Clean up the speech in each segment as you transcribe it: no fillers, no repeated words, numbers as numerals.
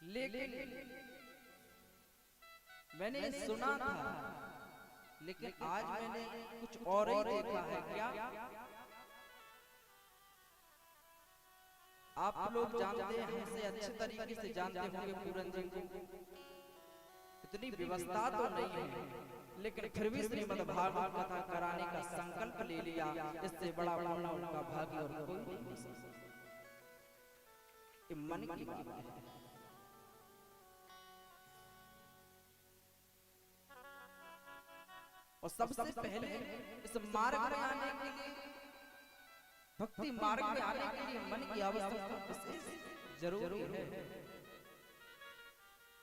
लेकिन मैंने सुना था, लेकिन आज मैंने कुछ और ही देखा है। क्या आप लोग जानते हैं, हमसे अच्छे तरीके से जानते होंगे पूरन जी को। इतनी व्यवस्था तो नहीं है, लेकिन फिर भी श्रीमद् भागवत कथा कराने का संकल्प ले लिया। इससे बड़ा पुण्य उनका भाग्य और कोई नहीं हो सकता। ये मन की बात है। और सबसे पहले इस मार्ग में आने के लिए, भक्ति मार्ग में आने के लिए मन की आवश्यकता विशेष जरूरी है।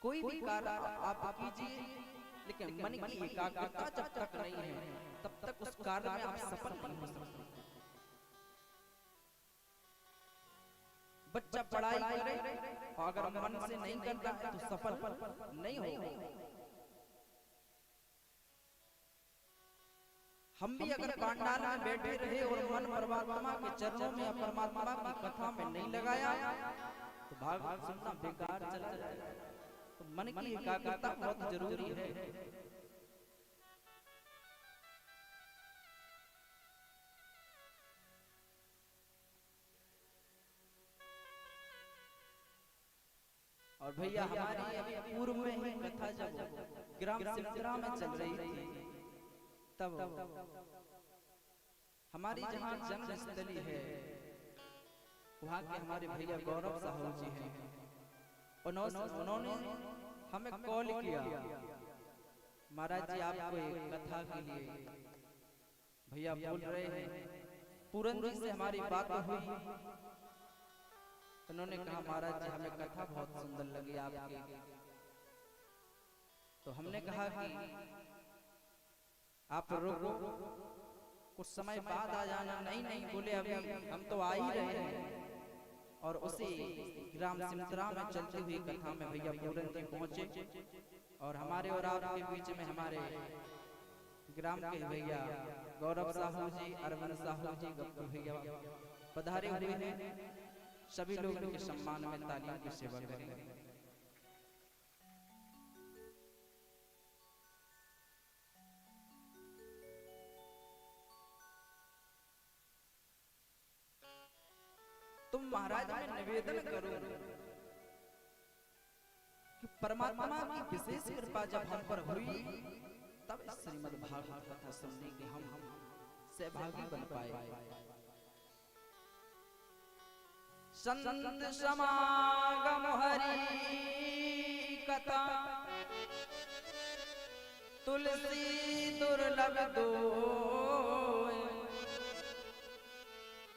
कोई भी कार्य आप कीजिए, लेकिन मन की एकाग्रता जब तक नहीं है, तब तक उस कार्य में आप सफल नहीं हो सकते। बच्चा पढ़ाई करे और अगर मन से नहीं करता है तो सफल नहीं होगा। हम भी अगर पांडाल में बैठे रहे और मन परमात्मा के चरणों में, परमात्मा की कथा में नहीं लगाया, तो भागवत सुनना बेकार चला जाएगा। तो मन की एकाग्रता बहुत जरूरी है। और भैया हमारी अभी पूर्व में ही कथा जब ग्राम सिमरा में चल रही थी, तब हमारी जहाँ जन्म स्थली है, वहाँ के हमारे भैया गौरव साहू जी हैं। उन्होंने हमें कॉल किया, महाराज जी आपको एक कथा के लिए भैया बोल रहे हैं। पूरन जी से हमारी बात हुई, उन्होंने कहा महाराज जी हमें कथा बहुत सुंदर लगी आपकी। तो हमने कहा कि आप रुको, कुछ समय बाद आ जाना। नहीं बोले, अभी हम तो आ ही रहे हैं। और उसी ग्राम सिमरा में चलती हुई कथा में भैया पूरन जी पहुंचे, और हमारे और आपके बीच में हमारे ग्राम के भैया गौरव साहू जी, अरविंद साहू जी, गप्पू भैया पधारे हुए हैं। सभी लोग उनके सम्मान में तालियों की सेवा करेंगे। तुम महाराज मैं निवेदन करो कि परमात्मा की विशेष कृपा जब हम पर हुई, तब श्रीमद् भागवत कथा सुनने के हम सहभागी बन पाए। संत समागम हरि कथा, तुलसी दुर्लभ दो,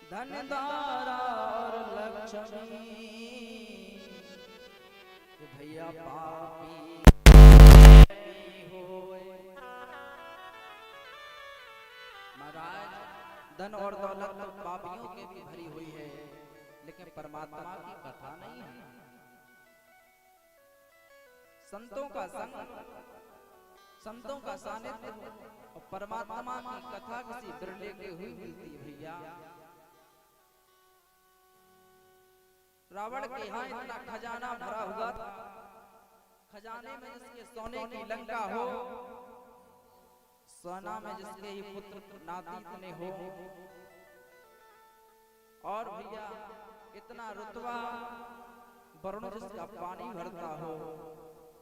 धन दारा और लक्ष्मी, भैया पापी होए। महाराज धन और दौलत तो पापियों के भी भरी हुई है, लेकिन परमात्मा की कथा नहीं है। संतों का संग, संतों का सानिध्य और परमात्मा की कथा किसी बिरले के हुई मिलती है भैया। रावण के यहाँ इतना खजाना भरा हुआ था, खजाने में जिसके सोने की लंका हो, सोना में जिसके ही पुत्र नाती इतने हो, और भैया इतना रुतबा, वरुण जिसका पानी भरता हो,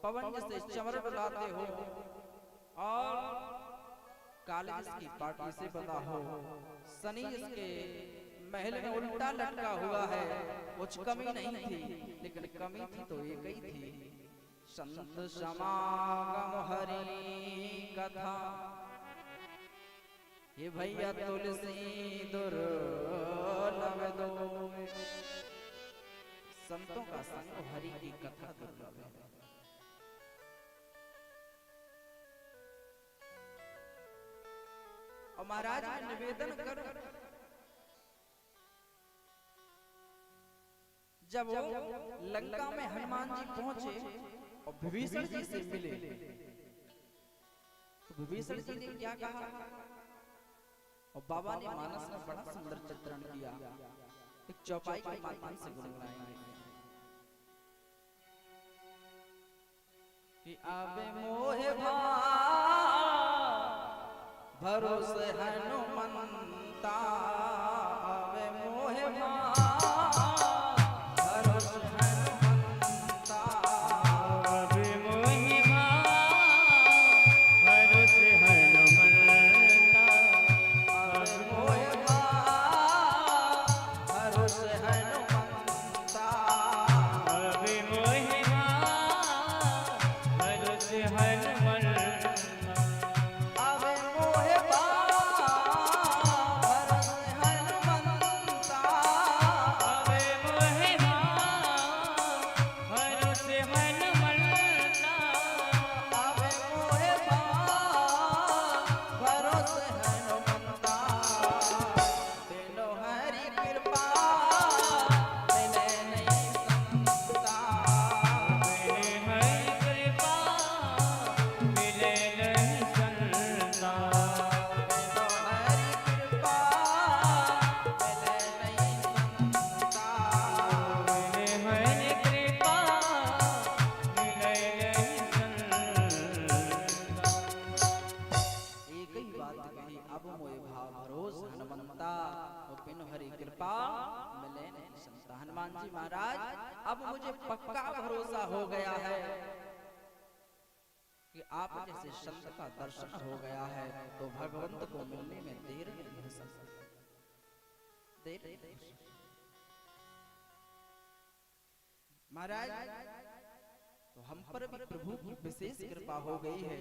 पवन जिसे चमर डुलाते हो, और काले जिसकी पाटी से बंधा हो, शनि जिसके महल में उल्टा लटका हुआ है। कुछ कमी नहीं थी, लेकिन कमी थी तो एक ही थी, संत समागम हरि कथा। ये भैया तुलसी दुर्लभ दो, संतों का संग हरि की कथा दुर्लभ है। और महाराज मैं निवेदन करूं, जब वो लंका में हनुमान जी पहुंचे और विभीषण जी से मिले, तो विभीषण जी ने क्या कहा, और बाबा ने मानस में बड़ा सुंदर चित्रण किया, एक चौपाई के माध्यम से गुनगुनाएंगे। कि आवे मोहे भरोसे हनुमंता, आवे मोहे भरोसे हनुमंता, आवे मोहे भरोसे हनुमंता, आवे मोहे भरोसे हनुमंता, आवे मोहे भरोसे हनुमंता, आवे मोहे भरोसे हनुमंता, आवे मोहे भरोसे हनुमंता, आवे मोहे भरोसे हनुमंता, बिनु हरि कृपा मिले नहीं संता, मेरे हरि कृपा मिले नहीं संता, बिनु हरि कृपा मिले नहीं संता। मेरे हरि कृपा मिले नहीं संता। एक ही बात कही, अब मोए भाव भरोस हनुमंता, और बिनु हरि कृपा मिले नहीं संता। हनुमान जी महाराज, अब मुझे पक्का भरोसा हो गया है कि आप जैसे संत का दर्शन हो गया है, तो भगवंत को मिलने में देर नहीं हो सकती, देर नहीं हो सकती। महाराज, तो हम पर भी प्रभु की विशेष कृपा हो गई है,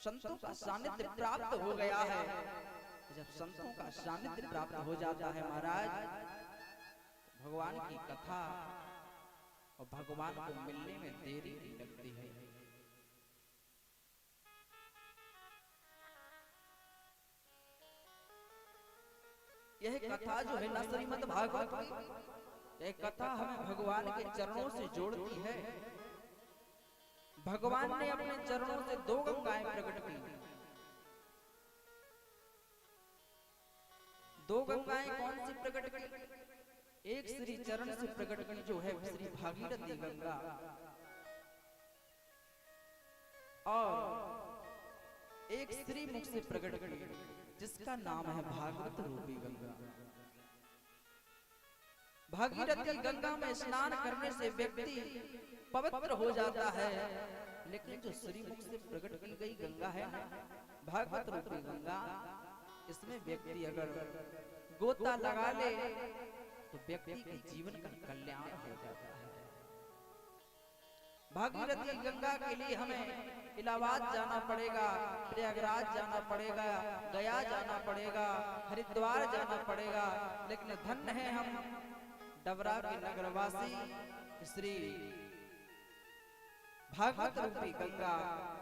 संतों का सानिध्य प्राप्त हो गया है। जब संतों का सानिध्य प्राप्त हो जाता है महाराज, भगवान की कथा और भगवान को मिलने में देरी नहीं लगती है। यह कथा जो है ना श्रीमद् भागवत की, यह कथा हमें भगवान के चरणों से जोड़ती है। भगवान ने अपने चरणों से दो गंगाएं प्रकट की। दो गंगाएं कौन सी प्रकट की? एक श्री चरण से प्रकट की जो है श्री भागीरथी गंगा, और एक श्री मुख से प्रकट की जिसका नाम है भागवत रूपी गंगा। भागीरथी गंगा में स्नान करने से व्यक्ति पवित्र हो जाता है, लेकिन जो श्रीमुख से प्रकट की गई गंगा है ना, भागवत रूपी गंगा, इसमें व्यक्ति अगर गोता लगा ले तो व्यक्ति के जीवन का कल्याण हो जाता है। भागीरथी गंगा के लिए हमें इलाहाबाद जाना पड़ेगा, प्रयागराज जाना पड़ेगा, गया जाना पड़ेगा, हरिद्वार जाना पड़ेगा, लेकिन धन्य है हम डबरा के नगरवासी श्री भागवत रूपी गंगा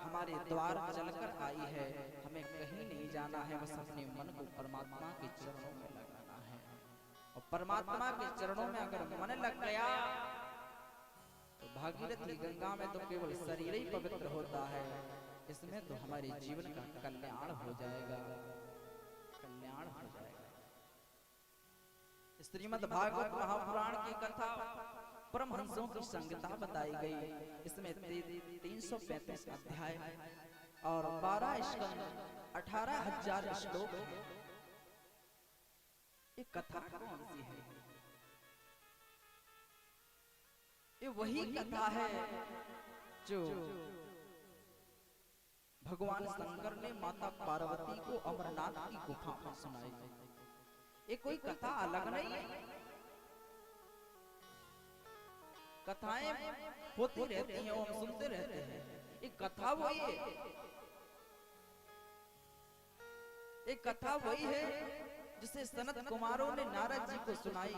हमारे द्वार चलकर आई है। हमें कहीं नहीं जाना है, बस अपने मन को परमात्मा के चरणों में लगाना है, और परमात्मा के चरणों में अगर मन लग गया तो भागीरथी गंगा में तो केवल शरीर ही पवित्र होता है, इसमें तो हमारे जीवन का कल्याण हो जाएगा, कल्याण हो जाएगा। श्रीमद् भागवत महापुराण की कथा परमहंसों की संगता बताई गई। इसमें 335 अध्याय और 12 स्कंद 18,000 श्लोक है। ये कथा कौन सी है? ये वही कथा है जो भगवान शंकर ने माता पार्वती को अमरनाथ की गुफा में सुनाई। ये कोई कथा अलग नहीं है, कथाएं होती रहती हैं, हम सुनते रहते हैं। एक कथा वही है, एक कथा वही है जिसे सनत कुमारों ने नारद जी को सुनाई।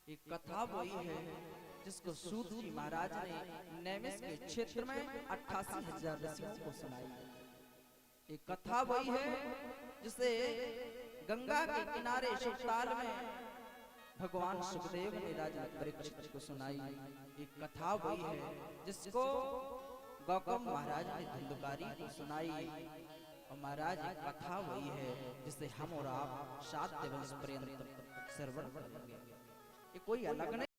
एक कथा वही है जिसको सूत जी महाराज ने नैमिष के क्षेत्र में 88,000 ऋषियों को सुनाई। एक कथा वही है जिसे गंगा के किनारे शिवताल में भगवान सुखदेव ने राजा परीक्षित को सुनाई। एक कथा वही है जिसको गौतम महाराज ने धुंधकारी को सुनाई। और महाराज एक कथा वही है जिसे हम और आप 7 वंश पर्यंत श्रवण करेंगे। ये कोई अलग नहीं।